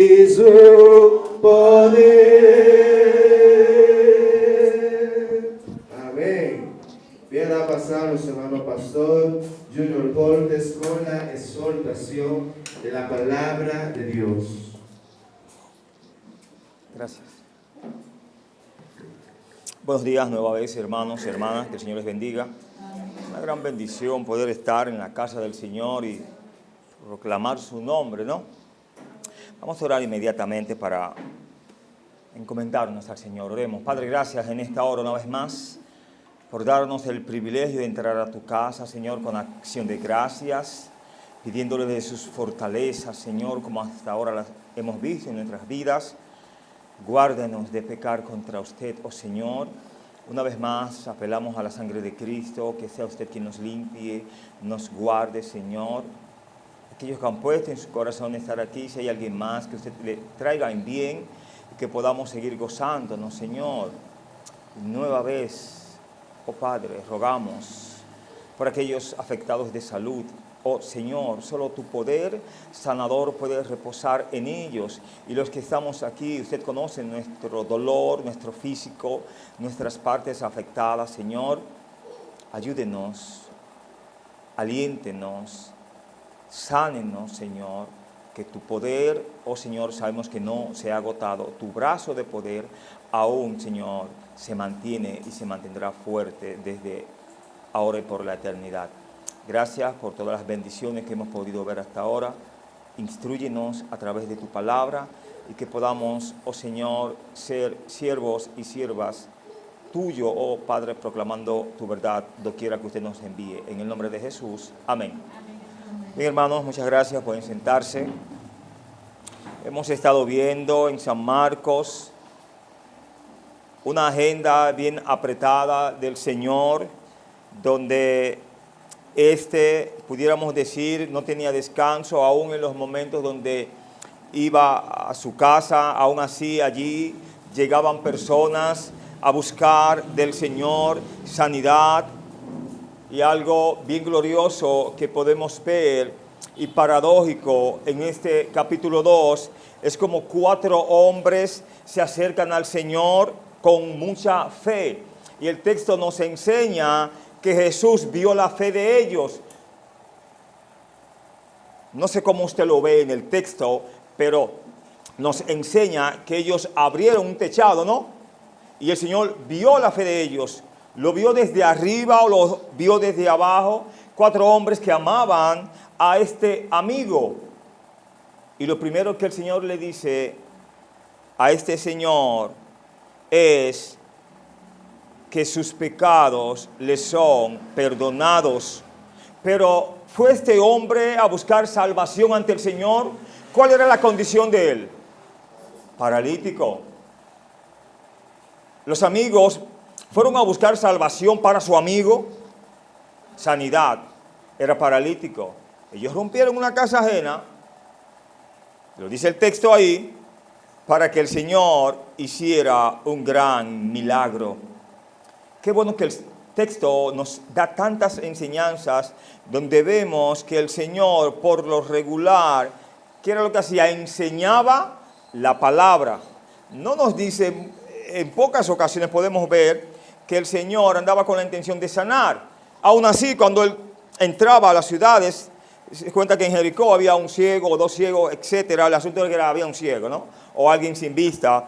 y su poder. Amén. Bien a pasar nuestro hermano pastor Junior Cortes con la exhortación de la palabra de Dios. Gracias. Buenos días nueva vez, hermanos y hermanas, que el Señor les bendiga. Una gran bendición poder estar en la casa del Señor y proclamar su nombre, ¿no? Vamos a orar inmediatamente para encomendarnos al Señor. Oremos. Padre, gracias en esta hora una vez más por darnos el privilegio de entrar a tu casa, Señor, con acción de gracias, pidiéndole de sus fortalezas, Señor, como hasta ahora las hemos visto en nuestras vidas. Guárdenos de pecar contra usted, oh Señor. Una vez más apelamos a la sangre de Cristo, que sea usted quien nos limpie, nos guarde, Señor. Aquellos que han puesto en su corazón estar aquí, si hay alguien más, que usted le traiga en bien y que podamos seguir gozándonos, Señor. Nueva vez, oh Padre, rogamos por aquellos afectados de salud. Oh Señor, solo tu poder sanador puede reposar en ellos. Y los que estamos aquí, usted conoce nuestro dolor, nuestro físico, nuestras partes afectadas, Señor. Ayúdenos, aliéntenos, sánenos, Señor. Que tu poder, oh Señor, sabemos que no se ha agotado. Tu brazo de poder aún, Señor, se mantiene y se mantendrá fuerte desde ahora y por la eternidad. Gracias por todas las bendiciones que hemos podido ver hasta ahora. Instrúyenos a través de tu palabra y que podamos, oh Señor, ser siervos y siervas tuyo, oh Padre, proclamando tu verdad doquiera que usted nos envíe. En el nombre de Jesús. Amén. Bien, hermanos, muchas gracias. Pueden sentarse. Hemos estado viendo en San Marcos una agenda bien apretada del Señor, donde pudiéramos decir, no tenía descanso, aún en los momentos donde iba a su casa. Aún así allí llegaban personas a buscar del Señor sanidad. Y algo bien glorioso que podemos ver y paradójico en este capítulo 2 es como 4 hombres se acercan al Señor con mucha fe. Y el texto nos enseña que Jesús vio la fe de ellos. No sé cómo usted lo ve en el texto, pero nos enseña que ellos abrieron un techado, ¿no? Y el Señor vio la fe de ellos. Lo vio desde arriba o lo vio desde abajo. 4 hombres que amaban a este amigo. Y lo primero que el Señor le dice a este señor es que sus pecados le son perdonados. Pero ¿fue este hombre a buscar salvación ante el Señor? ¿Cuál era la condición de él? Paralítico. Los amigos fueron a buscar salvación para su amigo. Sanidad. Era paralítico. Ellos rompieron una casa ajena, lo dice el texto ahí, para que el Señor hiciera un gran milagro. Qué bueno que el texto nos da tantas enseñanzas donde vemos que el Señor, por lo regular, ¿qué era lo que hacía? Enseñaba la palabra. No nos dice, en pocas ocasiones podemos ver que el Señor andaba con la intención de sanar. Aún así, cuando él entraba a las ciudades, se cuenta que en Jericó había un ciego o 2 ciegos, etc. El asunto era que había un ciego, ¿no? O alguien sin vista.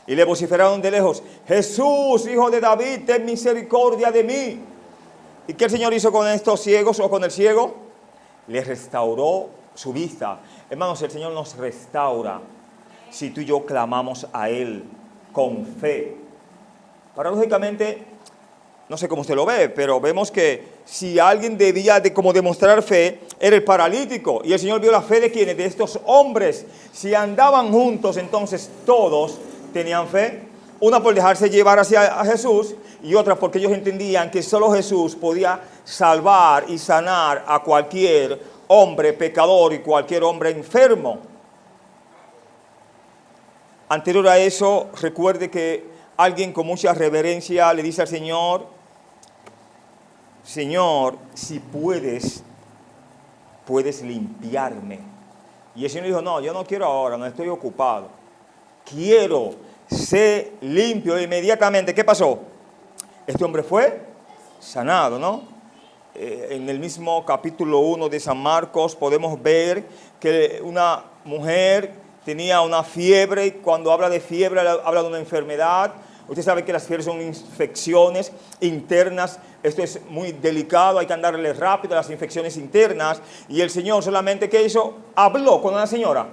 Y le vociferaron de lejos: Jesús, hijo de David, ten misericordia de mí. ¿Y qué el Señor hizo con estos ciegos o con el ciego? Le restauró su vista. Hermanos, el Señor nos restaura si tú y yo clamamos a Él con fe. Paradójicamente, no sé cómo usted lo ve, pero vemos que si alguien debía de como demostrar fe, era el paralítico. Y el Señor vio la fe de quienes, de estos hombres. Si andaban juntos, entonces todos tenían fe. Una por dejarse llevar hacia Jesús y otra porque ellos entendían que solo Jesús podía salvar y sanar a cualquier hombre pecador y cualquier hombre enfermo. Anterior a eso, recuerde que alguien con mucha reverencia le dice al Señor: Señor, si puedes limpiarme. Y el Señor dijo, no, yo no quiero ahora, no estoy ocupado. Quiero ser limpio inmediatamente. ¿Qué pasó? Este hombre fue sanado, ¿no? En el mismo capítulo 1 de San Marcos podemos ver que una mujer tenía una fiebre, y cuando habla de fiebre habla de una enfermedad. Usted sabe que las fiebres son infecciones internas, esto es muy delicado, hay que andarle rápido a las infecciones internas. Y el Señor solamente, ¿qué hizo? Habló con una señora,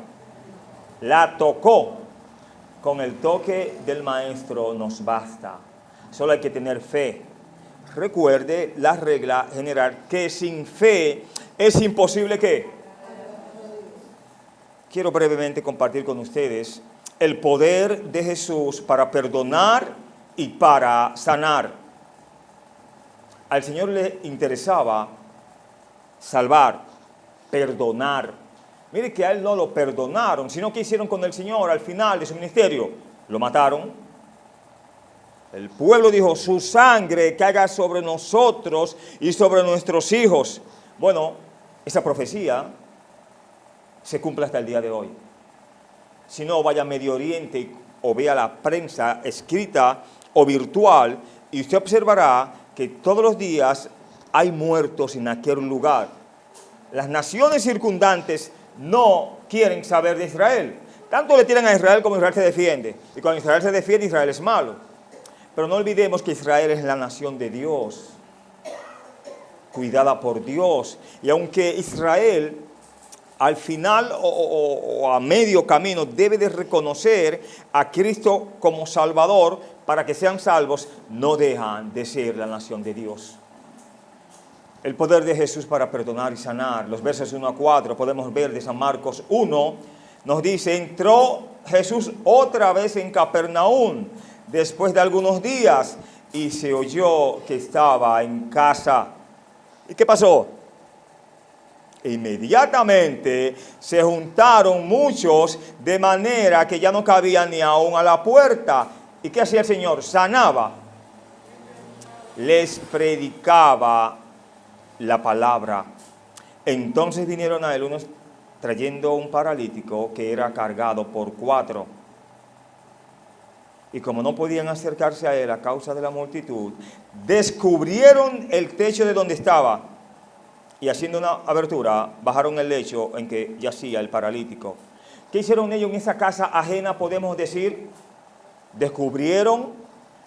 la tocó. Con el toque del Maestro nos basta, solo hay que tener fe. Recuerde la regla general, que sin fe es imposible que... Quiero brevemente compartir con ustedes el poder de Jesús para perdonar y para sanar. Al Señor le interesaba salvar, perdonar. Mire que a Él no lo perdonaron, sino que hicieron con el Señor al final de su ministerio. Lo mataron. El pueblo dijo, su sangre caiga sobre nosotros y sobre nuestros hijos. Bueno, esa profecía se cumple hasta el día de hoy. Si no, vaya a Medio Oriente o vea la prensa escrita o virtual y usted observará que todos los días hay muertos en aquel lugar. Las naciones circundantes no quieren saber de Israel. Tanto le tiran a Israel como Israel se defiende. Y cuando Israel se defiende, Israel es malo. Pero no olvidemos que Israel es la nación de Dios, cuidada por Dios. Y aunque Israel al final o a medio camino debe de reconocer a Cristo como Salvador para que sean salvos, no dejan de ser la nación de Dios. El poder de Jesús para perdonar y sanar. Los versos 1 a 4 podemos ver de San Marcos 1, nos dice, entró Jesús otra vez en Capernaum después de algunos días y se oyó que estaba en casa. ¿Y qué pasó? Inmediatamente se juntaron muchos de manera que ya no cabían ni aún a la puerta. ¿Y qué hacía el Señor? Sanaba. Les predicaba la palabra. Entonces vinieron a él unos trayendo un paralítico que era cargado por 4. Y como no podían acercarse a él a causa de la multitud, descubrieron el techo de donde estaba. Y haciendo una abertura, bajaron el lecho en que yacía el paralítico. ¿Qué hicieron ellos en esa casa ajena, podemos decir? Descubrieron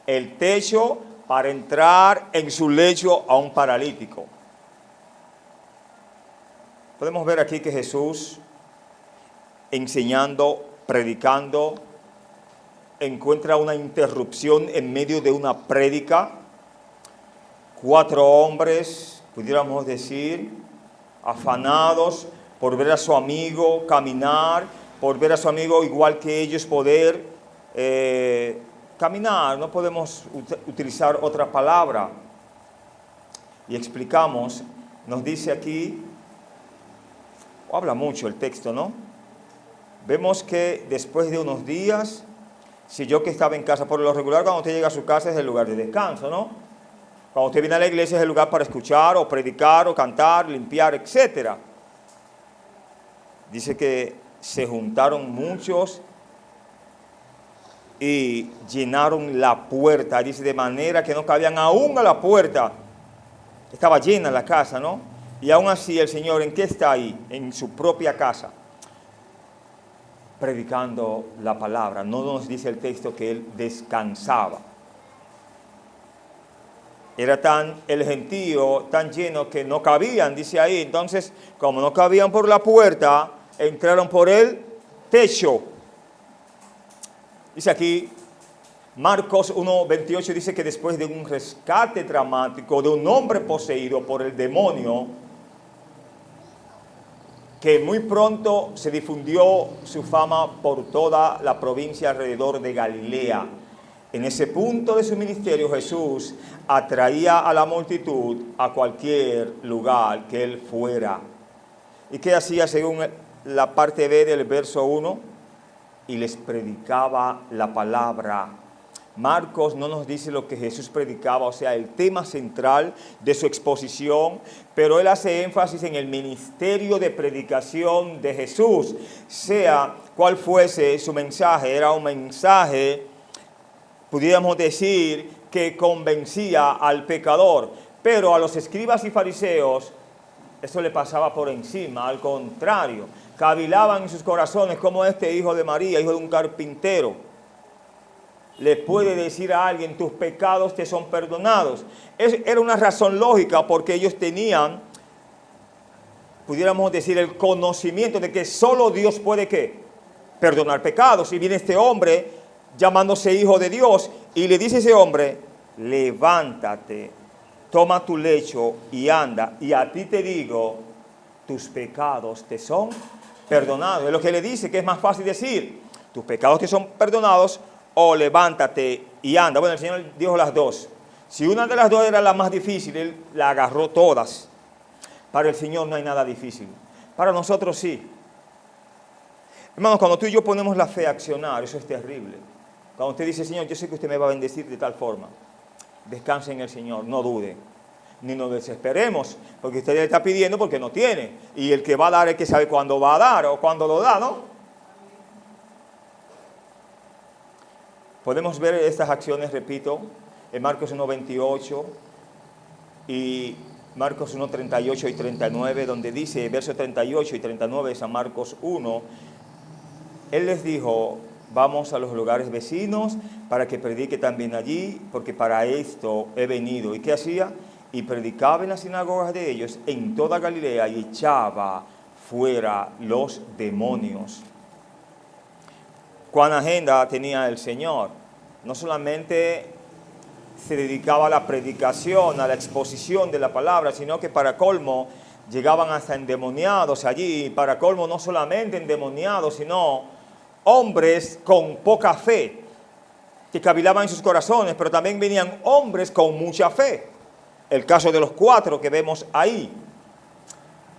el techo para entrar en su lecho a un paralítico. Podemos ver aquí que Jesús, enseñando, predicando, encuentra una interrupción en medio de una prédica. 4 hombres, pudiéramos decir, afanados por ver a su amigo caminar, por ver a su amigo igual que ellos poder caminar. No podemos utilizar otra palabra. Y explicamos, nos dice aquí, habla mucho el texto, ¿no? Vemos que después de unos días, si yo que estaba en casa, por lo regular cuando usted llega a su casa es el lugar de descanso, ¿no? Cuando usted viene a la iglesia es el lugar para escuchar o predicar o cantar, limpiar, etc. Dice que se juntaron muchos y llenaron la puerta. Dice de manera que no cabían aún a la puerta. Estaba llena la casa, ¿no? Y aún así el Señor, ¿en qué está ahí? En su propia casa, predicando la palabra. No nos dice el texto que Él descansaba. Era el gentío tan lleno que no cabían, dice ahí. Entonces, como no cabían por la puerta, entraron por el techo. Dice aquí, Marcos 1:28 dice que después de un rescate dramático de un hombre poseído por el demonio, que muy pronto se difundió su fama por toda la provincia alrededor de Galilea. En ese punto de su ministerio, Jesús atraía a la multitud a cualquier lugar que Él fuera. ¿Y qué hacía según la parte B del verso 1? Y les predicaba la palabra. Marcos no nos dice lo que Jesús predicaba, o sea, el tema central de su exposición, pero él hace énfasis en el ministerio de predicación de Jesús, sea cual fuese su mensaje. Era un mensaje, pudiéramos decir, que convencía al pecador, pero a los escribas y fariseos eso le pasaba por encima. Al contrario, cavilaban en sus corazones como este hijo de María, hijo de un carpintero, le puede decir a alguien: tus pecados te son perdonados. Era una razón lógica, porque ellos tenían, pudiéramos decir, el conocimiento de que solo Dios puede ¿qué? Perdonar pecados. Y viene este hombre llamándose hijo de Dios y le dice a ese hombre: levántate, toma tu lecho y anda, y a ti te digo, tus pecados te son perdonados. Es lo que le dice, que es más fácil decir: tus pecados te son perdonados, o levántate y anda. Bueno, el Señor dijo las dos. Si una de las dos era la más difícil, Él la agarró todas. Para el Señor no hay nada difícil. Para nosotros sí. Hermanos, cuando tú y yo ponemos la fe a accionar, eso es terrible. Cuando usted dice: Señor, yo sé que usted me va a bendecir de tal forma, descanse en el Señor, no dude, ni nos desesperemos, porque usted le está pidiendo porque no tiene. Y el que va a dar es el que sabe cuándo va a dar o cuándo lo da, ¿no? Podemos ver estas acciones, repito, en Marcos 1:28 y Marcos 1:38 y 39, donde dice, versos 38 y 39 de San Marcos 1, Él les dijo: vamos a los lugares vecinos para que predique también allí, porque para esto he venido. ¿Y qué hacía? Y predicaba en las sinagogas de ellos en toda Galilea y echaba fuera los demonios. ¿Cuán agenda tenía el Señor? No solamente se dedicaba a la predicación, a la exposición de la palabra, sino que para colmo llegaban hasta endemoniados allí. Para colmo no solamente endemoniados, sino hombres con poca fe, que cavilaban en sus corazones, pero también venían hombres con mucha fe. El caso de los 4 que vemos ahí.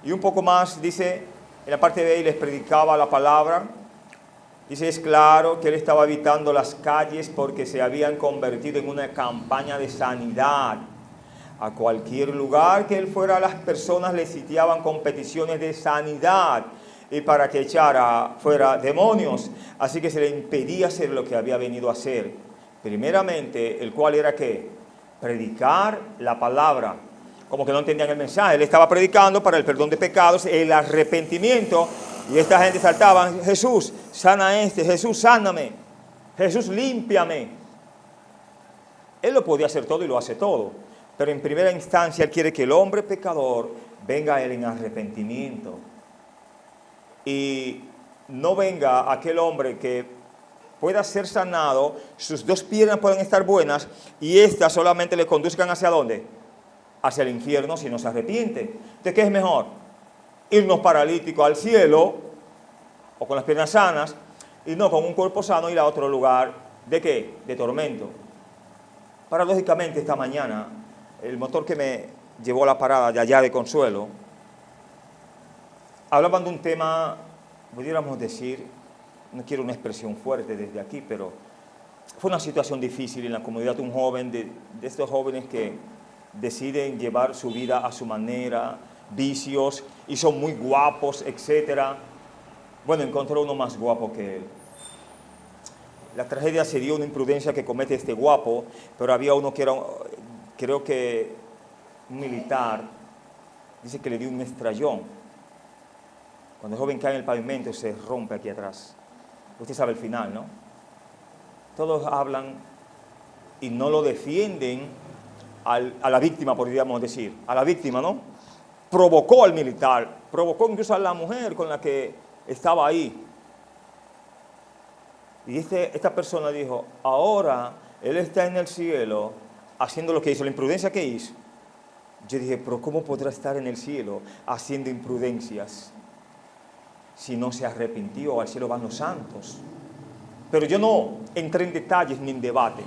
Y un poco más, dice, en la parte de ahí les predicaba la palabra. Dice, es claro que él estaba habitando las calles porque se habían convertido en una campaña de sanidad. A cualquier lugar que él fuera, las personas le sitiaban con peticiones de sanidad y para que echara fuera demonios. Así que se le impedía hacer lo que había venido a hacer. Primeramente, el cual era ¿qué? Predicar la palabra. Como que no entendían el mensaje. Él estaba predicando para el perdón de pecados, el arrepentimiento. Y esta gente saltaba: Jesús, sana a este. Jesús, sáname. Jesús, límpiame. Él lo podía hacer todo y lo hace todo. Pero en primera instancia, Él quiere que el hombre pecador venga a Él en arrepentimiento. Y no venga aquel hombre que pueda ser sanado, sus 2 piernas pueden estar buenas y estas solamente le conduzcan ¿hacia dónde? Hacia el infierno si no se arrepiente. ¿De qué es mejor? Irnos paralíticos al cielo o con las piernas sanas y no con un cuerpo sano ir a otro lugar. ¿De qué? De tormento. Paradójicamente, esta mañana, el motor que me llevó a la parada de allá de Consuelo, hablaban de un tema, pudiéramos decir, no quiero una expresión fuerte desde aquí, pero fue una situación difícil en la comunidad. Un joven, de estos jóvenes que deciden llevar su vida a su manera, vicios, y son muy guapos, etc. Bueno, encontró uno más guapo que él. La tragedia se dio una imprudencia que comete este guapo, pero había uno que era, creo que un militar, dice que le dio un estrellón. Cuando el joven cae en el pavimento, se rompe aquí atrás. Usted sabe el final, ¿no? Todos hablan y no lo defienden a la víctima, podríamos decir. A la víctima, ¿no? Provocó al militar, provocó incluso a la mujer con la que estaba ahí. Y esta persona dijo, ahora él está en el cielo haciendo lo que hizo, la imprudencia que hizo. Yo dije, pero ¿cómo podrá estar en el cielo haciendo imprudencias si no se arrepintió? Al cielo van los santos. Pero yo no entré en detalles ni en debate.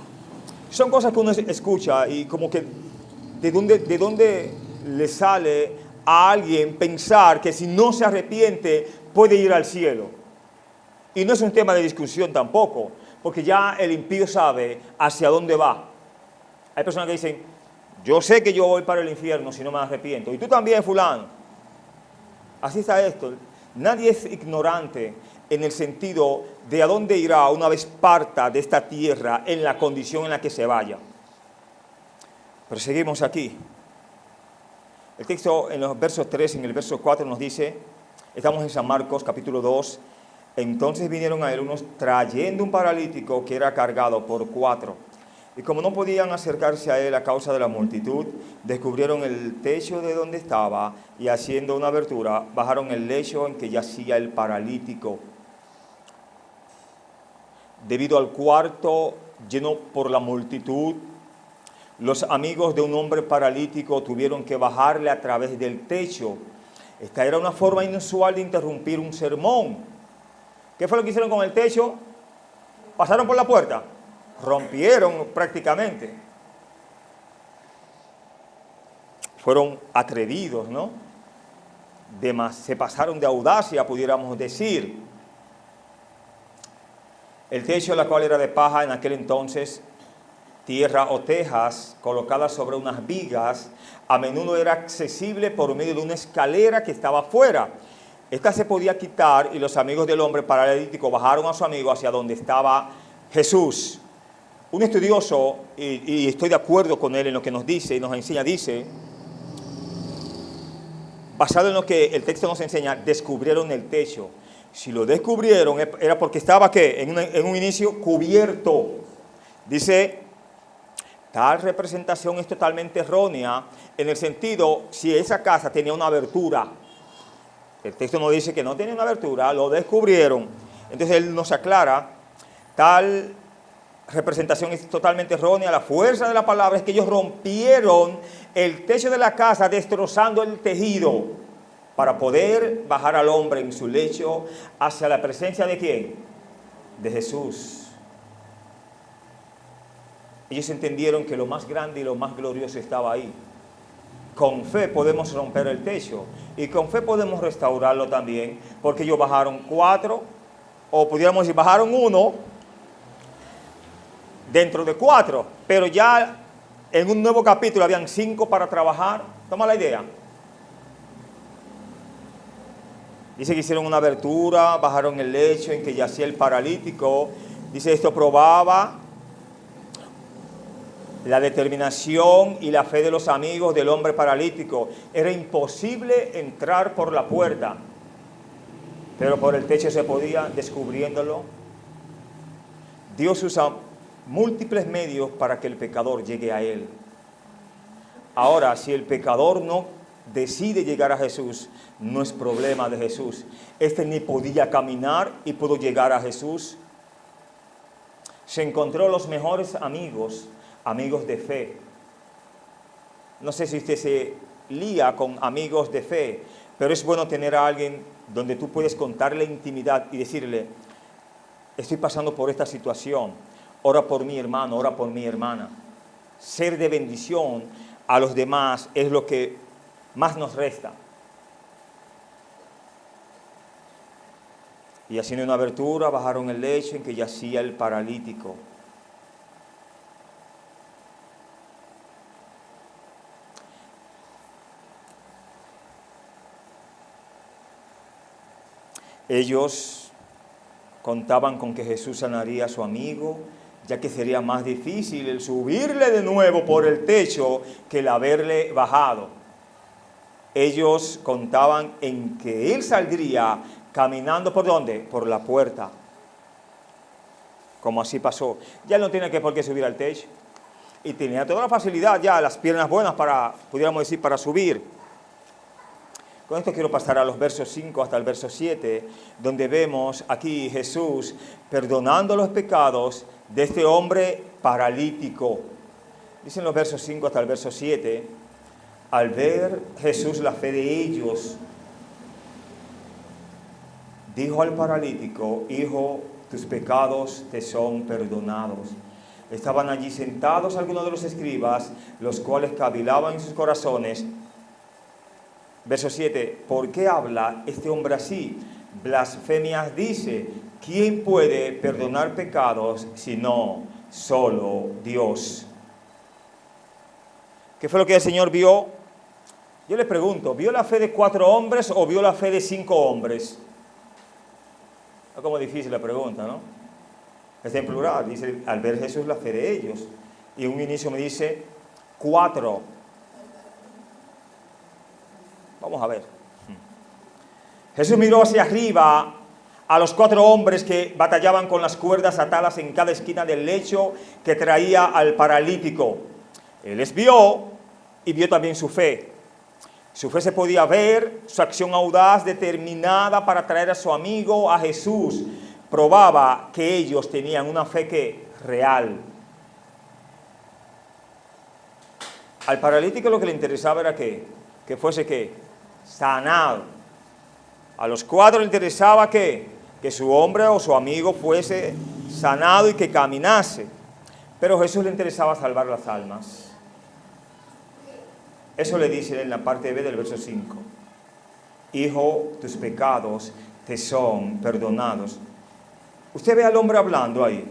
Son cosas que uno escucha y como que de dónde le sale a alguien pensar que si no se arrepiente puede ir al cielo. Y no es un tema de discusión tampoco, porque ya el impío sabe hacia dónde va. Hay personas que dicen, yo sé que yo voy para el infierno si no me arrepiento. Y tú también, fulano. Así está esto. Nadie es ignorante en el sentido de a dónde irá una vez parta de esta tierra en la condición en la que se vaya. Pero seguimos aquí. El texto en los versos 3 y en el verso 4 nos dice, estamos en San Marcos capítulo 2, entonces vinieron a él unos trayendo un paralítico que era cargado por 4. Y como no podían acercarse a él a causa de la multitud, descubrieron el techo de donde estaba y haciendo una abertura, bajaron el lecho en que yacía el paralítico. Debido al cuarto lleno por la multitud, los amigos de un hombre paralítico tuvieron que bajarle a través del techo. Esta era una forma inusual de interrumpir un sermón. ¿Qué fue lo que hicieron con el techo? ¿Pasaron por la puerta? Rompieron prácticamente. Fueron atrevidos, ¿no? Se pasaron de audacia, pudiéramos decir. El techo, la cual era de paja en aquel entonces, tierra o tejas colocadas sobre unas vigas, a menudo era accesible por medio de una escalera que estaba afuera. Esta se podía quitar y los amigos del hombre paralítico bajaron a su amigo hacia donde estaba Jesús. Un estudioso, y estoy de acuerdo con él en lo que nos dice y nos enseña, dice, basado en lo que el texto nos enseña, descubrieron el techo. Si lo descubrieron era porque estaba, ¿qué? En un inicio cubierto. Dice, tal representación es totalmente errónea en el sentido, si esa casa tenía una abertura. El texto nos dice que no tenía una abertura, lo descubrieron. Entonces él nos aclara, tal representación es totalmente errónea. La fuerza de la palabra es que ellos rompieron el techo de la casa, destrozando el tejido, para poder bajar al hombre en su lecho hacia la presencia de ¿quién? De Jesús. Ellos entendieron que lo más grande y lo más glorioso estaba ahí. Con fe podemos romper el techo y con fe podemos restaurarlo también, porque ellos bajaron 4, o pudiéramos decir, bajaron 1 dentro de 4, pero ya en un nuevo capítulo habían 5 para trabajar. Toma la idea. Dice que hicieron una abertura, bajaron el lecho en que yacía el paralítico. Dice, esto probaba la determinación y la fe de los amigos del hombre paralítico. Era imposible entrar por la puerta, pero por el techo se podía, descubriéndolo. Dios usa múltiples medios para que el pecador llegue a Él. Ahora, si el pecador no decide llegar a Jesús, no es problema de Jesús. Este ni podía caminar y pudo llegar a Jesús. Se encontró los mejores amigos de fe. No sé si usted se lía con amigos de fe, pero es bueno tener a alguien donde tú puedes contarle intimidad y decirle, estoy pasando por esta situación, ora por mi hermano, ora por mi hermana. Ser de bendición a los demás es lo que más nos resta. Y haciendo una abertura, bajaron el lecho en que yacía el paralítico. Ellos contaban con que Jesús sanaría a su amigo, ya que sería más difícil el subirle de nuevo por el techo que el haberle bajado. Ellos contaban en que él saldría caminando ¿por dónde? Por la puerta. Como así pasó. Ya él no tiene por qué subir al techo. Y tenía toda la facilidad ya, las piernas buenas para, pudiéramos decir, para subir. Con esto quiero pasar a los versos 5 hasta el verso 7, donde vemos aquí Jesús perdonando los pecados de este hombre paralítico. Dicen los versos 5 hasta el verso 7, al ver Jesús la fe de ellos, dijo al paralítico, hijo, tus pecados te son perdonados. Estaban allí sentados algunos de los escribas, los cuales cavilaban en sus corazones. Verso 7, ¿por qué habla este hombre así? Blasfemias dice, ¿quién puede perdonar pecados sino solo Dios? ¿Qué fue lo que el Señor vio? Yo le pregunto, ¿vio la fe de 4 hombres o vio la fe de 5 hombres? Es como difícil la pregunta, ¿no? Es en plural, dice, al ver Jesús la fe de ellos. Y en un inicio me dice, 4. Vamos a ver. Jesús miró hacia arriba a los 4 hombres que batallaban con las cuerdas atadas en cada esquina del lecho que traía al paralítico. Él les vio y vio también su fe. Su fe se podía ver, su acción audaz, determinada para traer a su amigo a Jesús, probaba que ellos tenían una fe que real. Al paralítico lo que le interesaba era que fuese ¿qué? Sanado. A los 4 le interesaba que su hombre o su amigo fuese sanado y que caminase. Pero a Jesús le interesaba salvar las almas. Eso le dice en la parte B del verso 5. Hijo, tus pecados te son perdonados. Usted ve al hombre hablando ahí,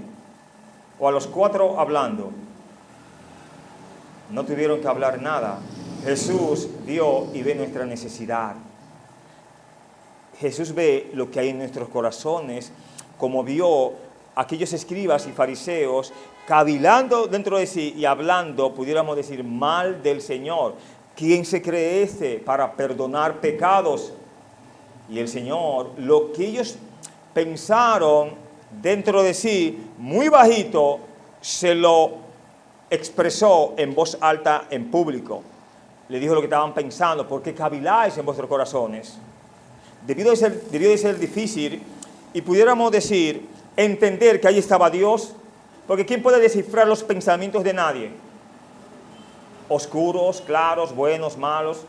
o a los 4 hablando. No tuvieron que hablar nada. Jesús vio y ve nuestra necesidad. Jesús ve lo que hay en nuestros corazones, como vio aquellos escribas y fariseos cavilando dentro de sí y hablando, pudiéramos decir, mal del Señor. ¿Quién se cree este para perdonar pecados? Y el Señor, lo que ellos pensaron dentro de sí, muy bajito, se lo expresó en voz alta en público. Le dijo lo que estaban pensando, ¿por qué caviláis en vuestros corazones? Debió de ser difícil y pudiéramos decir, entender que ahí estaba Dios, porque ¿quién puede descifrar los pensamientos de nadie? Oscuros, claros, buenos, malos,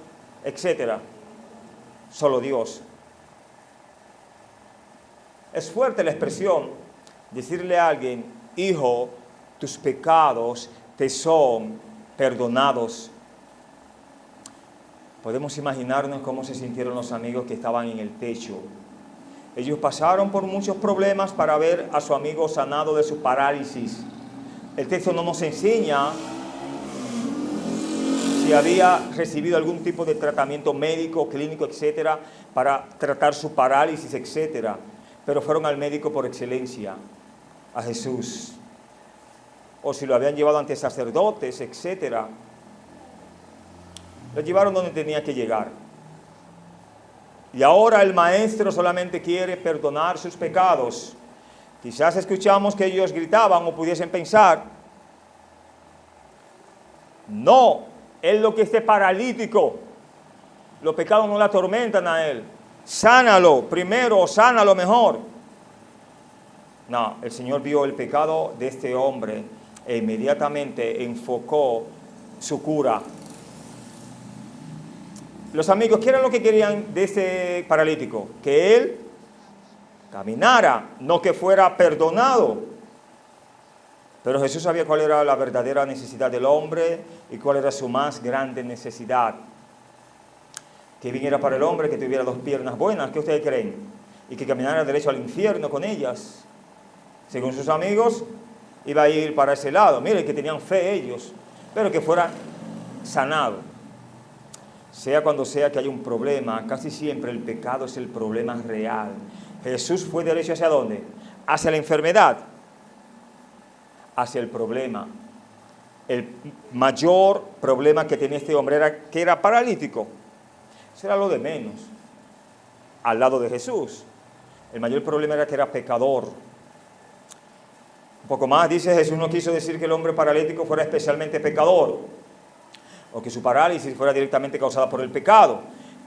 etc. Solo Dios. Es fuerte la expresión, decirle a alguien, hijo, tus pecados te son perdonados. Podemos imaginarnos cómo se sintieron los amigos que estaban en el techo. Ellos pasaron por muchos problemas para ver a su amigo sanado de su parálisis. El texto no nos enseña si había recibido algún tipo de tratamiento médico, clínico, etcétera, para tratar su parálisis, etcétera. Pero fueron al médico por excelencia, a Jesús. O si lo habían llevado ante sacerdotes, etcétera. Lo llevaron donde tenía que llegar. Y ahora el maestro solamente quiere perdonar sus pecados. Quizás escuchamos que ellos gritaban o pudiesen pensar, no, él lo que esté paralítico, los pecados no le atormentan a él. Sánalo primero o sánalo mejor. No, el Señor vio el pecado de este hombre e inmediatamente enfocó su cura. Los amigos, ¿qué era lo que querían de este paralítico? Que él caminara, no que fuera perdonado. Pero Jesús sabía cuál era la verdadera necesidad del hombre y cuál era su más grande necesidad. Que viniera para el hombre que tuviera 2 piernas buenas, ¿qué ustedes creen? Y que caminara derecho al infierno con ellas. Según sus amigos, iba a ir para ese lado. Miren que tenían fe ellos, pero que fuera sanado. Sea cuando sea que haya un problema, casi siempre el pecado es el problema real. Jesús fue derecho ¿hacia dónde? Hacia la enfermedad, hacia el problema. El mayor problema que tenía este hombre era que era paralítico. Eso era lo de menos, al lado de Jesús. El mayor problema era que era pecador. Un poco más dice, Jesús no quiso decir que el hombre paralítico fuera especialmente pecador, o que su parálisis fuera directamente causada por el pecado.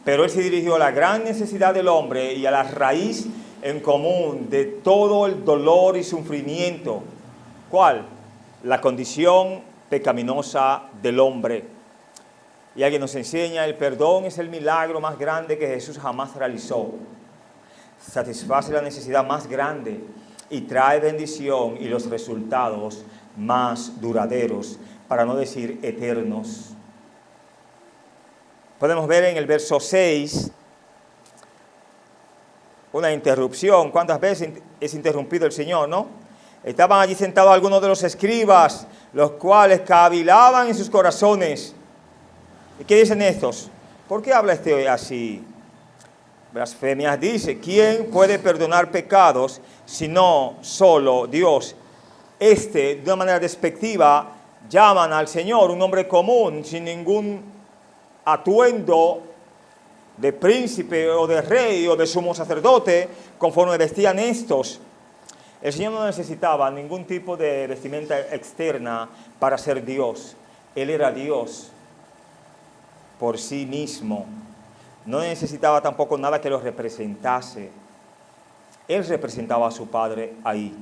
Pero él se dirigió a la gran necesidad del hombre y a la raíz en común de todo el dolor y sufrimiento. ¿Cuál? La condición pecaminosa del hombre. Y alguien nos enseña, el perdón es el milagro más grande que Jesús jamás realizó. Satisface la necesidad más grande y trae bendición y los resultados más duraderos, para no decir eternos. Podemos ver en el verso 6 una interrupción. ¿Cuántas veces es interrumpido el Señor, no? Estaban allí sentados algunos de los escribas, los cuales cavilaban en sus corazones. ¿Y qué dicen estos? ¿Por qué habla este así? Blasfemias dice, ¿quién puede perdonar pecados sino solo Dios? De una manera despectiva, llaman al Señor un hombre común, sin ningún atuendo de príncipe o de rey o de sumo sacerdote, conforme vestían estos. El Señor no necesitaba ningún tipo de vestimenta externa para ser Dios. Él era Dios por sí mismo. No necesitaba tampoco nada que lo representase. Él representaba a su Padre ahí.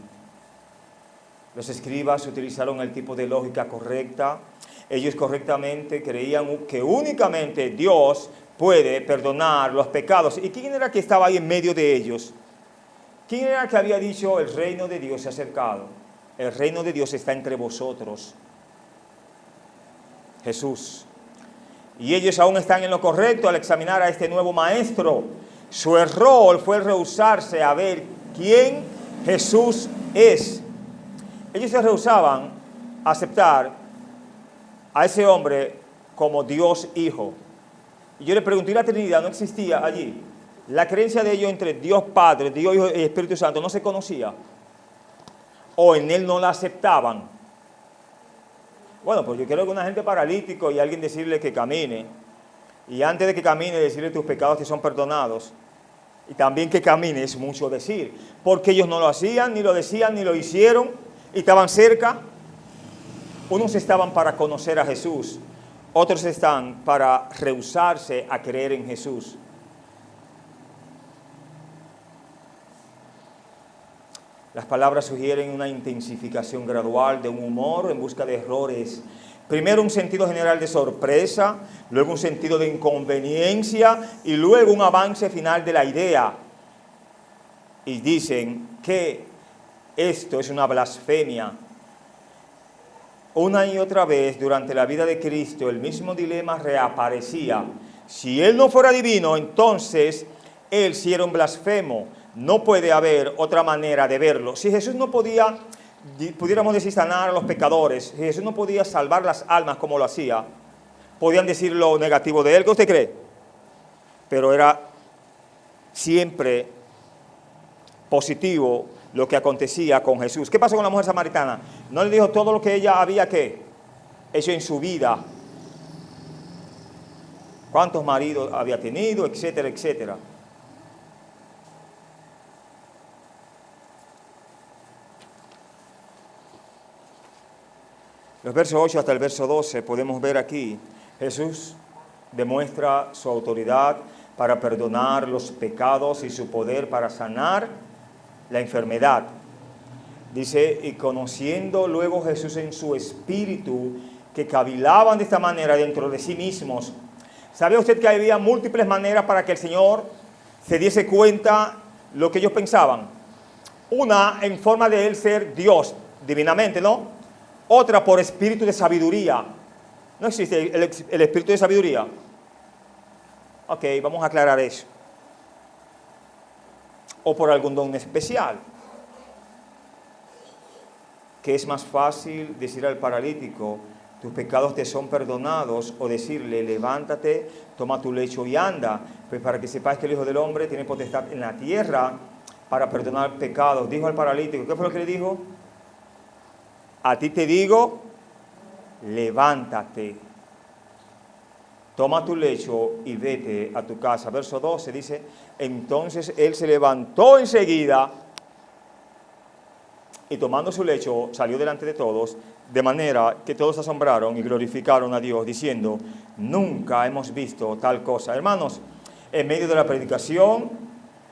Los escribas utilizaron el tipo de lógica correcta. Ellos correctamente creían que únicamente Dios puede perdonar los pecados. ¿Y quién era que estaba ahí en medio de ellos? ¿Quién era que había dicho, el reino de Dios se ha acercado? El reino de Dios está entre vosotros. Jesús. Y ellos aún están en lo correcto al examinar a este nuevo maestro. Su error fue rehusarse a ver quién Jesús es. Ellos se rehusaban a aceptar a ese hombre como Dios Hijo. Y yo le pregunté, ¿y la Trinidad no existía allí? La creencia de ellos entre Dios Padre, Dios Hijo y Espíritu Santo no se conocía. O en Él no la aceptaban. Bueno, pues yo quiero que una gente paralítico y alguien decirle que camine. Y antes de que camine, decirle tus pecados te son perdonados. Y también que camine es mucho decir. Porque ellos no lo hacían, ni lo decían, ni lo hicieron. Y estaban cerca. Unos estaban para conocer a Jesús. Otros están para rehusarse a creer en Jesús. Las palabras sugieren una intensificación gradual de un humor en busca de errores. Primero un sentido general de sorpresa, luego un sentido de inconveniencia y luego un avance final de la idea. Y dicen que esto es una blasfemia. Una y otra vez durante la vida de Cristo el mismo dilema reaparecía. Si Él no fuera divino, entonces Él sí era un blasfemo. No puede haber otra manera de verlo. Si Jesús no pudiéramos decir sanar a los pecadores, si Jesús no podía salvar las almas como lo hacía, podían decir lo negativo de Él. ¿Qué usted cree? Pero era siempre positivo lo que acontecía con Jesús. ¿Qué pasó con la mujer samaritana? No le dijo todo lo que ella había hecho en su vida. Cuántos maridos había tenido, etcétera, etcétera. Los versos 8 hasta el verso 12 podemos ver aquí, Jesús demuestra su autoridad para perdonar los pecados y su poder para sanar la enfermedad. Dice, y conociendo luego Jesús en su espíritu que cavilaban de esta manera dentro de sí mismos. ¿Sabía usted que había múltiples maneras para que el Señor se diese cuenta lo que ellos pensaban? Una en forma de Él ser Dios, divinamente, ¿no? Otra por espíritu de sabiduría. ¿No existe el espíritu de sabiduría? Ok, vamos a aclarar eso. O por algún don especial. ¿Qué es más fácil decir al paralítico, tus pecados te son perdonados? O decirle, levántate, toma tu lecho y anda. Pues para que sepáis que el Hijo del Hombre tiene potestad en la tierra para perdonar pecados. Dijo al paralítico, ¿qué fue lo que le dijo? A ti te digo, levántate, toma tu lecho y vete a tu casa. Verso 12 dice, entonces él se levantó enseguida y tomando su lecho salió delante de todos, de manera que todos se asombraron y glorificaron a Dios, diciendo, nunca hemos visto tal cosa. Hermanos, en medio de la predicación,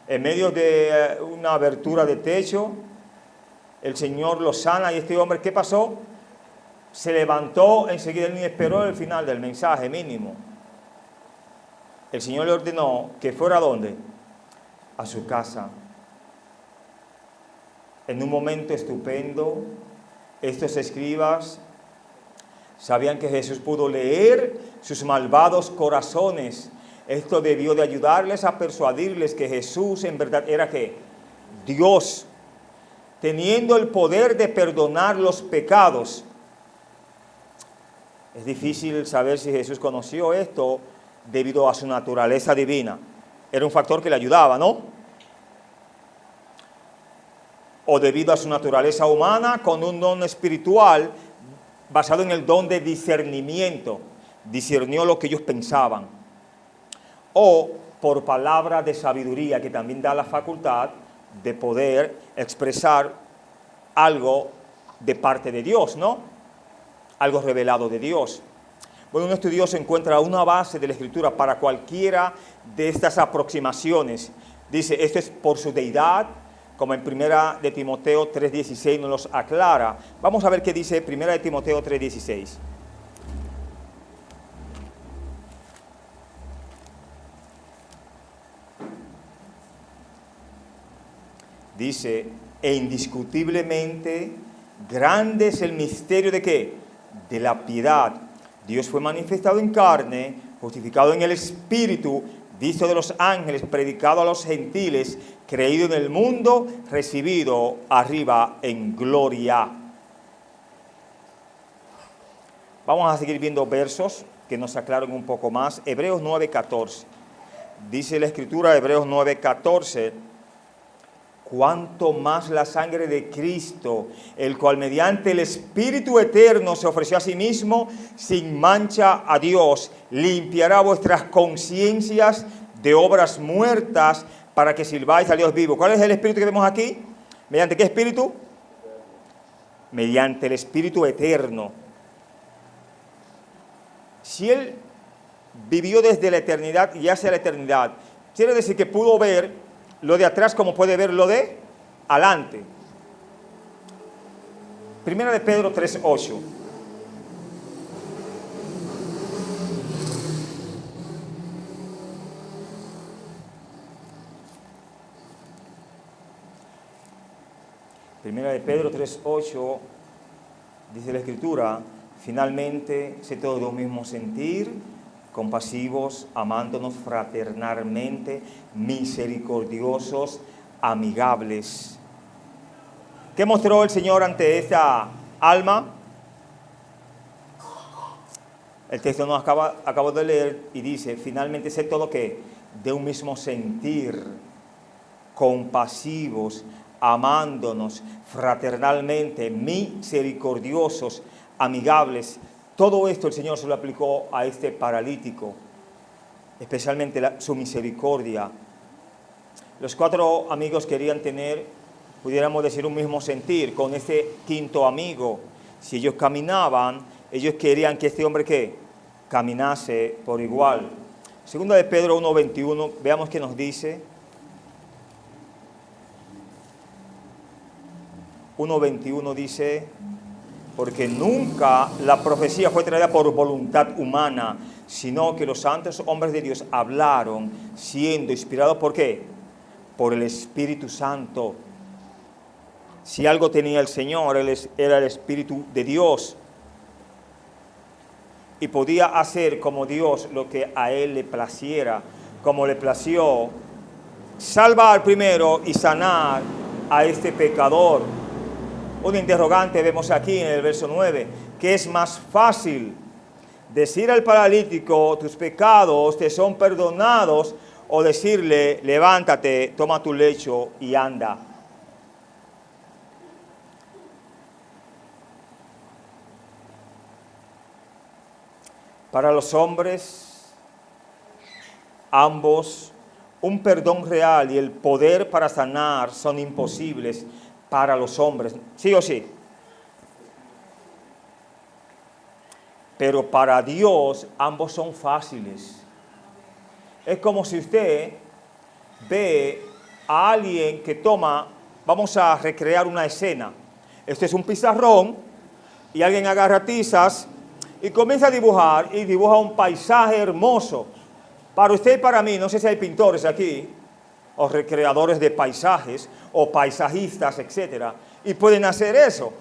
en medio de una abertura de techo, el Señor lo sana y este hombre, ¿qué pasó? Se levantó enseguida, él ni esperó el final del mensaje mínimo. El Señor le ordenó que fuera ¿a dónde? A su casa. En un momento estupendo, estos escribas sabían que Jesús pudo leer sus malvados corazones. Esto debió de ayudarles a persuadirles que Jesús en verdad era ¿qué? Dios, teniendo el poder de perdonar los pecados. Es difícil saber si Jesús conoció esto debido a su naturaleza divina. Era un factor que le ayudaba, ¿no? O debido a su naturaleza humana con un don espiritual basado en el don de discernimiento. Discernió lo que ellos pensaban. O por palabra de sabiduría, que también da la facultad de poder expresar algo de parte de Dios, ¿no? Algo revelado de Dios. Bueno, un estudioso encuentra una base de la Escritura para cualquiera de estas aproximaciones. Dice, esto es por su deidad, como en 1 de Timoteo 3:16 nos los aclara. Vamos a ver qué dice 1 de Timoteo 3:16. Dice, e indiscutiblemente grande es el misterio de ¿qué? De la piedad. Dios fue manifestado en carne, justificado en el Espíritu, visto de los ángeles, predicado a los gentiles, creído en el mundo, recibido arriba en gloria. Vamos a seguir viendo versos que nos aclaran un poco más. Hebreos 9:14. Dice la Escritura, Hebreos 9:14, cuanto más la sangre de Cristo, el cual mediante el Espíritu eterno se ofreció a sí mismo sin mancha a Dios, limpiará vuestras conciencias de obras muertas para que sirváis a Dios vivo. ¿Cuál es el Espíritu que vemos aquí? ¿Mediante qué Espíritu? Mediante el Espíritu eterno. Si Él vivió desde la eternidad y hacia la eternidad, quiere decir que pudo ver lo de atrás como puede ver lo de adelante. Primera de Pedro 3:8. Primera de Pedro 3:8 dice la Escritura, finalmente, sé todo de un mismo sentir, compasivos, amándonos fraternalmente, misericordiosos, amigables. ¿Qué mostró el Señor ante esta alma? El texto nos acabo de leer y dice, finalmente sé todo que de un mismo sentir, compasivos, amándonos fraternalmente, misericordiosos, amigables. Todo esto el Señor se lo aplicó a este paralítico, especialmente su misericordia. Los 4 amigos querían tener, pudiéramos decir, un mismo sentir con este quinto amigo. Si ellos caminaban, ellos querían que este hombre ¿qué? Caminase por igual. Segunda de Pedro 1:21, veamos qué nos dice. 1:21 dice, porque nunca la profecía fue traída por voluntad humana, sino que los santos hombres de Dios hablaron siendo inspirados ¿por qué? Por el Espíritu Santo. Si algo tenía el Señor, Él era el Espíritu de Dios. Y podía hacer como Dios lo que a Él le placiera, como le plació salvar primero y sanar a este pecador. Un interrogante vemos aquí en el verso 9, que es más fácil decir al paralítico, tus pecados te son perdonados, o decirle, levántate, toma tu lecho y anda. Para los hombres, ambos, un perdón real y el poder para sanar son imposibles para los hombres, sí o sí. Pero para Dios ambos son fáciles. Es como si usted ve a alguien que toma, vamos a recrear una escena. Este es un pizarrón y alguien agarra tizas y comienza a dibujar y dibuja un paisaje hermoso. Para usted y para mí, no sé si hay pintores aquí, o recreadores de paisajes, o paisajistas, etcétera, y pueden hacer eso.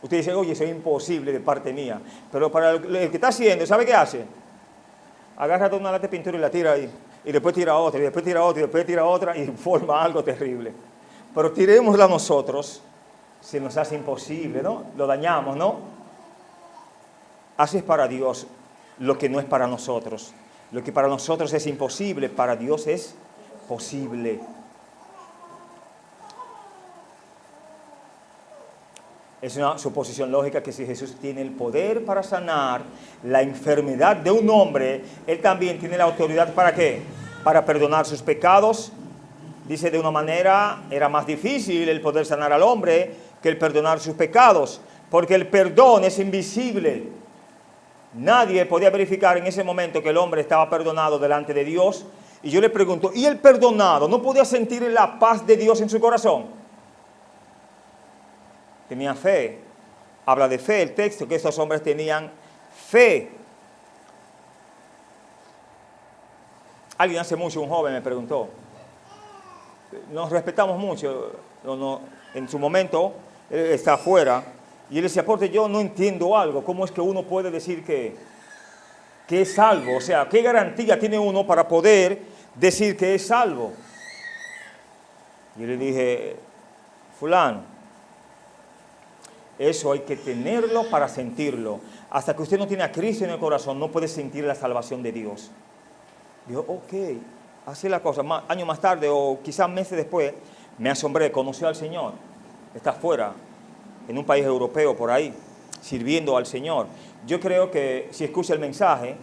Usted dice, oye, eso es imposible de parte mía. Pero para el que está haciendo, ¿sabe qué hace? agarra una lata de pintura y la tira ahí. Y después tira otra, y después tira otra, y después tira otra, y forma algo terrible. Pero tirémosla nosotros, se nos hace imposible, ¿no? Lo dañamos, ¿no? Así es para Dios lo que no es para nosotros. Lo que para nosotros es imposible, para Dios es posible. Es una suposición lógica que si Jesús tiene el poder para sanar la enfermedad de un hombre, Él también tiene la autoridad ¿para qué? Para perdonar sus pecados. Dice de una manera, era más difícil el poder sanar al hombre que el perdonar sus pecados, porque el perdón es invisible. Nadie podía verificar en ese momento que el hombre estaba perdonado delante de Dios. Y yo le pregunto, ¿y el perdonado no podía sentir la paz de Dios en su corazón? Tenía fe. Habla de fe el texto, que estos hombres tenían fe. Alguien hace mucho, un joven me preguntó, nos respetamos mucho, en su momento él está afuera, y él decía, porque yo no entiendo algo, ¿cómo es que uno puede decir que es salvo? O sea, ¿qué garantía tiene uno para poder decir que es salvo? Yo le dije, fulano, eso hay que tenerlo para sentirlo. Hasta que usted no tiene a Cristo en el corazón, no puede sentir la salvación de Dios. Dijo, ok, así es la cosa. Años más tarde, o quizás meses después, me asombré, conoció al Señor. Está afuera, en un país europeo, por ahí, sirviendo al Señor. Yo creo que si escucha el mensaje,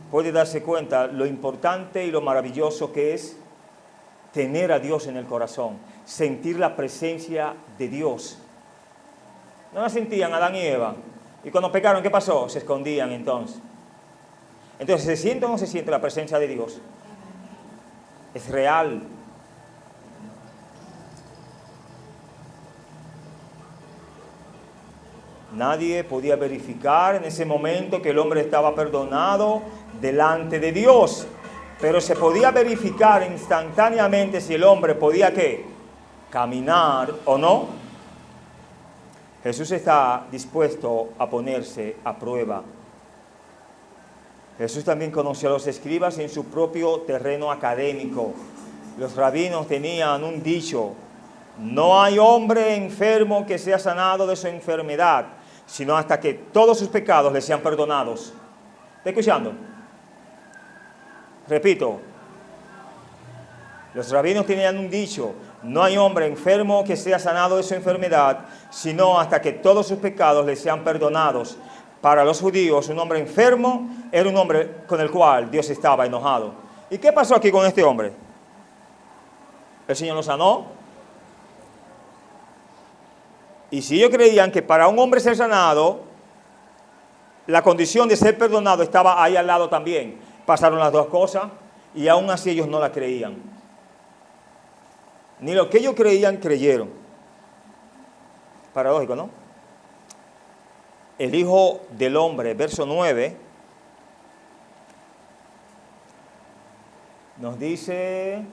puede darse cuenta lo importante y lo maravilloso que es tener a Dios en el corazón, sentir la presencia de Dios. No la sentían Adán y Eva. Y cuando pecaron, ¿qué pasó? Se escondían entonces. Entonces, ¿se siente o no se siente la presencia de Dios? Es real. Nadie podía verificar en ese momento que el hombre estaba perdonado delante de Dios. Pero se podía verificar instantáneamente si el hombre podía, ¿qué? Caminar o no. Jesús está dispuesto a ponerse a prueba. Jesús también conoció a los escribas en su propio terreno académico. Los rabinos tenían un dicho, no hay hombre enfermo que sea sanado de su enfermedad, sino hasta que todos sus pecados le sean perdonados. ¿Está escuchando? Repito, los rabinos tenían un dicho, no hay hombre enfermo que sea sanado de su enfermedad, sino hasta que todos sus pecados le sean perdonados. Para los judíos, un hombre enfermo era un hombre con el cual Dios estaba enojado. ¿Y qué pasó aquí con este hombre? ¿El Señor lo sanó? Y si ellos creían que para un hombre ser sanado, la condición de ser perdonado estaba ahí al lado también, pasaron las dos cosas y aún así ellos no la creían. Ni lo que ellos creían, creyeron. Paradójico, ¿no? El Hijo del Hombre, verso 9, nos dice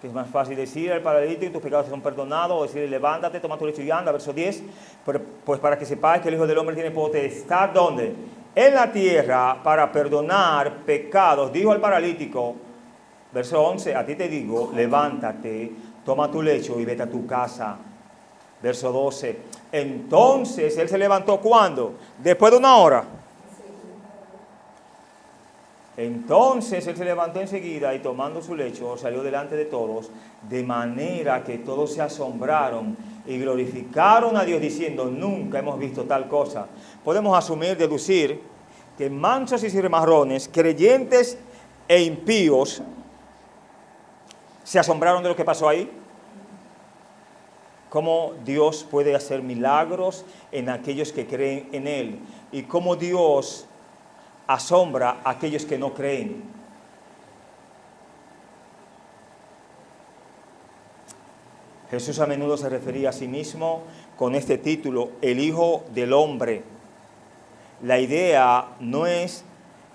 que es más fácil decir al paralítico, tus pecados son perdonados, o decir, levántate, toma tu lecho y anda, verso 10, pues para que sepáis que el Hijo del Hombre tiene potestad, ¿dónde? En la tierra, para perdonar pecados. Dijo al paralítico, verso 11, a ti te digo, levántate, toma tu lecho y vete a tu casa. Verso 12, entonces él se levantó, ¿cuándo? Después de una hora. Entonces él se levantó enseguida y tomando su lecho salió delante de todos, de manera que todos se asombraron y glorificaron a Dios diciendo, nunca hemos visto tal cosa. Podemos asumir, deducir, que mansos y cimarrones, creyentes e impíos, se asombraron de lo que pasó ahí. Cómo Dios puede hacer milagros en aquellos que creen en Él. Y cómo Dios asombra a aquellos que no creen. Jesús a menudo se refería a sí mismo con este título, el Hijo del Hombre. La idea no es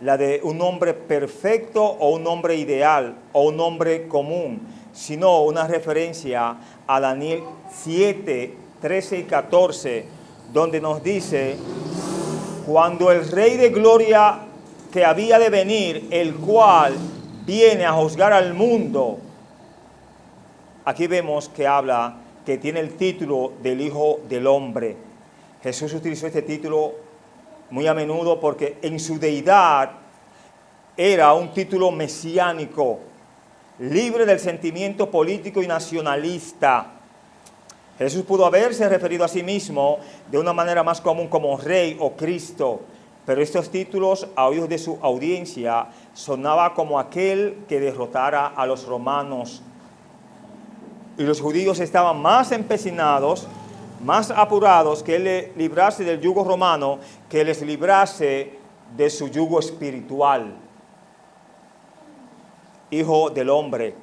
la de un hombre perfecto o un hombre ideal o un hombre común, sino una referencia a Daniel 7, 13 y 14, donde nos dice, cuando el Rey de Gloria, que había de venir, el cual viene a juzgar al mundo. Aquí vemos que habla, que tiene el título del Hijo del Hombre. Jesús utilizó este título muy a menudo porque en su deidad era un título mesiánico, libre del sentimiento político y nacionalista. Jesús pudo haberse referido a sí mismo de una manera más común como Rey o Cristo, pero estos títulos a oídos de su audiencia sonaba como aquel que derrotara a los romanos. Y los judíos estaban más empecinados, más apurados que él le librase del yugo romano, que les librase de su yugo espiritual. Hijo del Hombre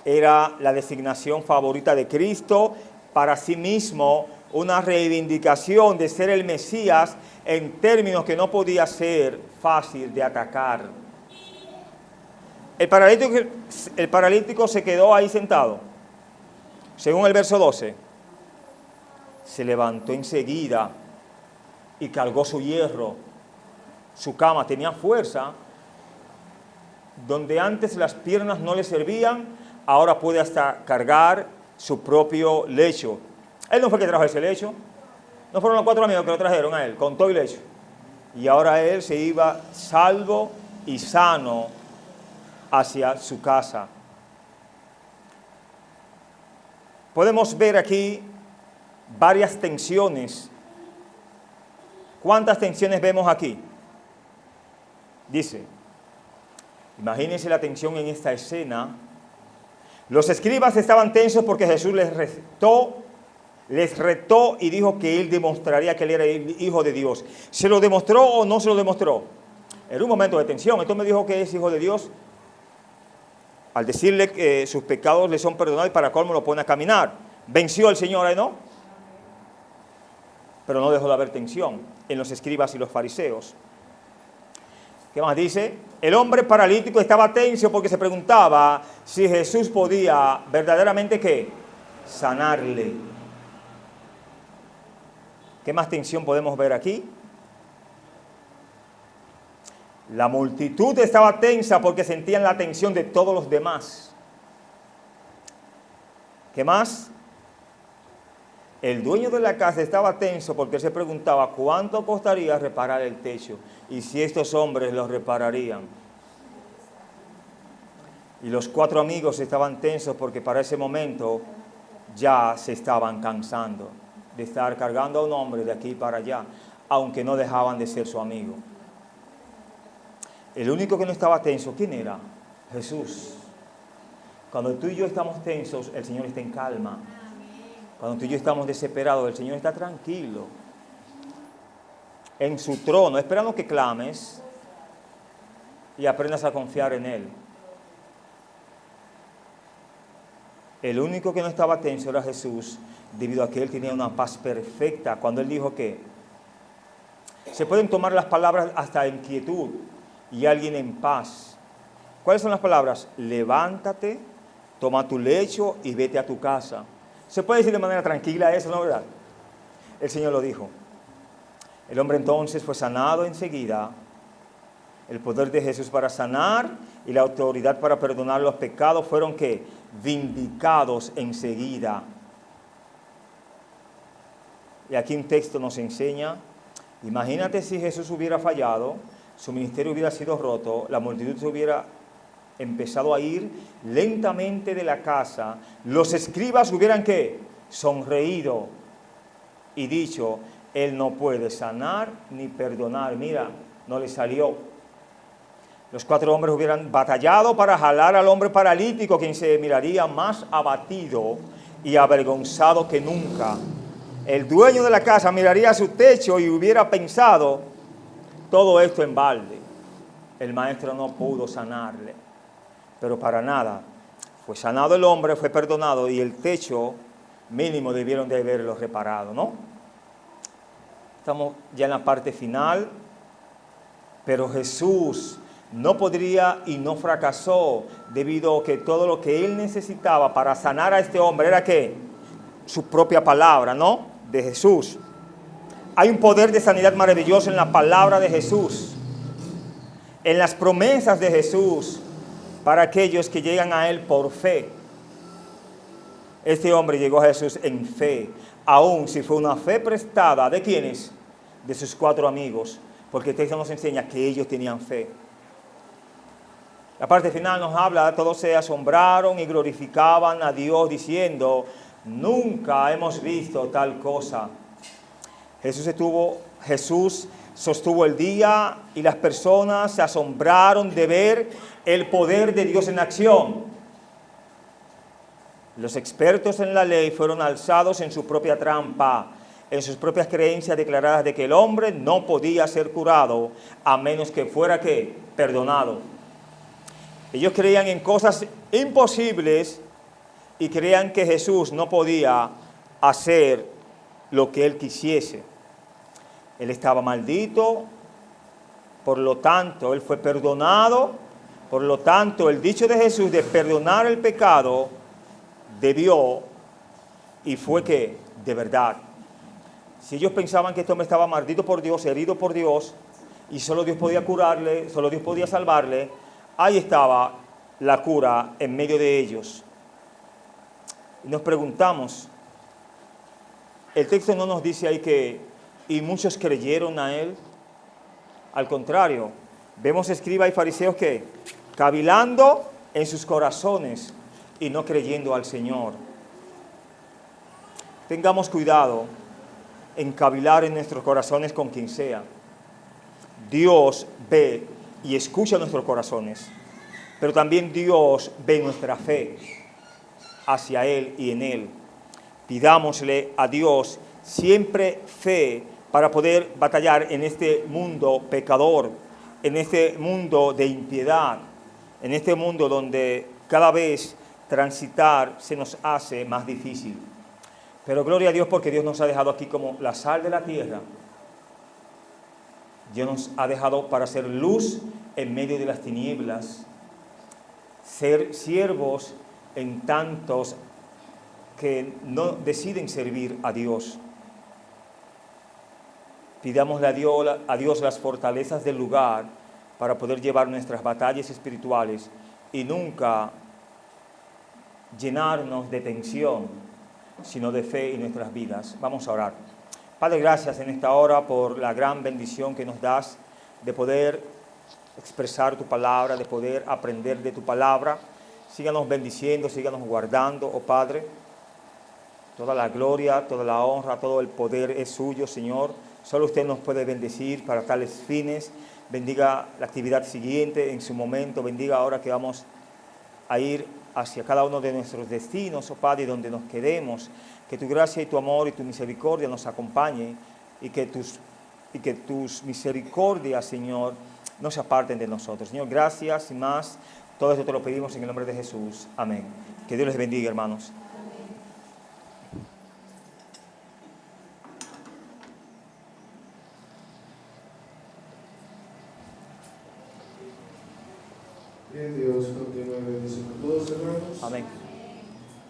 era la designación favorita de Cristo, para sí mismo una reivindicación de ser el Mesías en términos que no podía ser fácil de atacar. El paralítico se quedó ahí sentado. Según el verso 12, se levantó enseguida y cargó su hierro, su cama. Tenía fuerza. Donde antes las piernas no le servían, ahora puede hasta cargar su propio lecho. Él no fue el que trajo ese lecho. No fueron los 4 amigos que lo trajeron a él, con todo y lecho. Y ahora él se iba salvo y sano hacia su casa. Podemos ver aquí varias tensiones. ¿Cuántas tensiones vemos aquí? Dice, imagínense la tensión en esta escena. Los escribas estaban tensos porque Jesús les retó y dijo que él demostraría que él era el Hijo de Dios. ¿Se lo demostró o no se lo demostró? Era un momento de tensión. Entonces me dijo que es Hijo de Dios. Al decirle que sus pecados le son perdonados y para colmo lo pone a caminar. Venció el Señor ahí, ¿no? Pero no dejó de haber tensión en los escribas y los fariseos. ¿Qué más dice? El hombre paralítico estaba tenso porque se preguntaba si Jesús podía verdaderamente, ¿qué? Sanarle. ¿Qué más tensión podemos ver aquí? La multitud estaba tensa porque sentían la tensión de todos los demás. ¿Qué más? El dueño de la casa estaba tenso porque se preguntaba cuánto costaría reparar el techo y si estos hombres lo repararían. Y los 4 amigos estaban tensos porque para ese momento ya se estaban cansando de estar cargando a un hombre de aquí para allá, aunque no dejaban de ser su amigo. El único que no estaba tenso, ¿quién era? Jesús. Cuando tú y yo estamos tensos, el Señor está en calma. Cuando tú y yo estamos desesperados, el Señor está tranquilo en su trono, esperando que clames y aprendas a confiar en Él. El único que no estaba tenso era Jesús, debido a que Él tenía una paz perfecta. Cuando Él dijo que se pueden tomar las palabras hasta en quietud y alguien en paz. ¿Cuáles son las palabras? Levántate, toma tu lecho y vete a tu casa. Se puede decir de manera tranquila eso, ¿no es verdad? El Señor lo dijo. El hombre entonces fue sanado enseguida. El poder de Jesús para sanar y la autoridad para perdonar los pecados fueron ¿qué? Vindicados enseguida. Y aquí un texto nos enseña, imagínate si Jesús hubiera fallado, su ministerio hubiera sido roto, la multitud se hubiera empezado a ir lentamente de la casa, los escribas hubieran ¿qué? Sonreído y dicho, Él no puede sanar ni perdonar. Mira, no le salió. Los 4 hombres hubieran batallado para jalar al hombre paralítico, quien se miraría más abatido y avergonzado que nunca. El dueño de la casa miraría a su techo y hubiera pensado, todo esto en balde. El maestro no pudo sanarle. Pero para nada, fue sanado el hombre, fue perdonado y el techo mínimo debieron de haberlo reparado, ¿no? Estamos ya en la parte final, pero Jesús no podría y no fracasó debido a que todo lo que Él necesitaba para sanar a este hombre era ¿qué? Su propia palabra, ¿no? De Jesús. Hay un poder de sanidad maravilloso en la palabra de Jesús. en las promesas de Jesús para aquellos que llegan a Él por fe. Este hombre llegó a Jesús en fe, aun si fue una fe prestada, ¿de quiénes? De sus 4 amigos, porque el texto nos enseña que ellos tenían fe. La parte final nos habla, todos se asombraron y glorificaban a Dios diciendo, nunca hemos visto tal cosa. Jesús sostuvo el día y las personas se asombraron de ver el poder de Dios en acción. Los expertos en la ley fueron alzados en su propia trampa, en sus propias creencias declaradas de que el hombre no podía ser curado a menos que fuera ¿qué? Perdonado. Ellos creían en cosas imposibles y creían que Jesús no podía hacer lo que él quisiese. Él estaba maldito, por lo tanto, él fue perdonado. Por lo tanto, el dicho de Jesús de perdonar el pecado debió y fue que de verdad. Si ellos pensaban que este hombre estaba maldito por Dios, herido por Dios, y solo Dios podía curarle, solo Dios podía salvarle, ahí estaba la cura en medio de ellos. Y nos preguntamos, el texto no nos dice ahí que, y muchos creyeron a él. Al contrario, vemos escribas y fariseos que, cavilando en sus corazones y no creyendo al Señor. Tengamos cuidado en cavilar en nuestros corazones con quien sea. Dios ve y escucha nuestros corazones, pero también Dios ve nuestra fe hacia Él y en Él. Pidámosle a Dios siempre fe para poder batallar en este mundo pecador, en este mundo de impiedad, en este mundo donde cada vez transitar se nos hace más difícil. Pero gloria a Dios porque Dios nos ha dejado aquí como la sal de la tierra. Dios nos ha dejado para ser luz en medio de las tinieblas, ser siervos en tantos que no deciden servir a Dios. Pidámosle a Dios las fortalezas del lugar para poder llevar nuestras batallas espirituales y nunca llenarnos de tensión, sino de fe en nuestras vidas. Vamos a orar. Padre, gracias en esta hora por la gran bendición que nos das de poder expresar tu palabra, de poder aprender de tu palabra. Síganos bendiciendo, síganos guardando, oh Padre. Toda la gloria, toda la honra, todo el poder es suyo, Señor. Solo usted nos puede bendecir para tales fines. Bendiga la actividad siguiente en su momento. Bendiga ahora que vamos a ir hacia cada uno de nuestros destinos, oh Padre, donde nos quedemos. Que tu gracia y tu amor y tu misericordia nos acompañen y que tus misericordias, Señor, no se aparten de nosotros. Señor, gracias y más. Todo esto te lo pedimos en el nombre de Jesús. Amén. Que Dios les bendiga, hermanos. Bien, Dios continúa bendiciendo a todos, hermanos. Amén.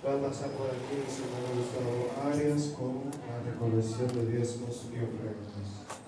Va a pasar por aquí el hermano Gustavo Arias con la recolección de diezmos y ofrendas.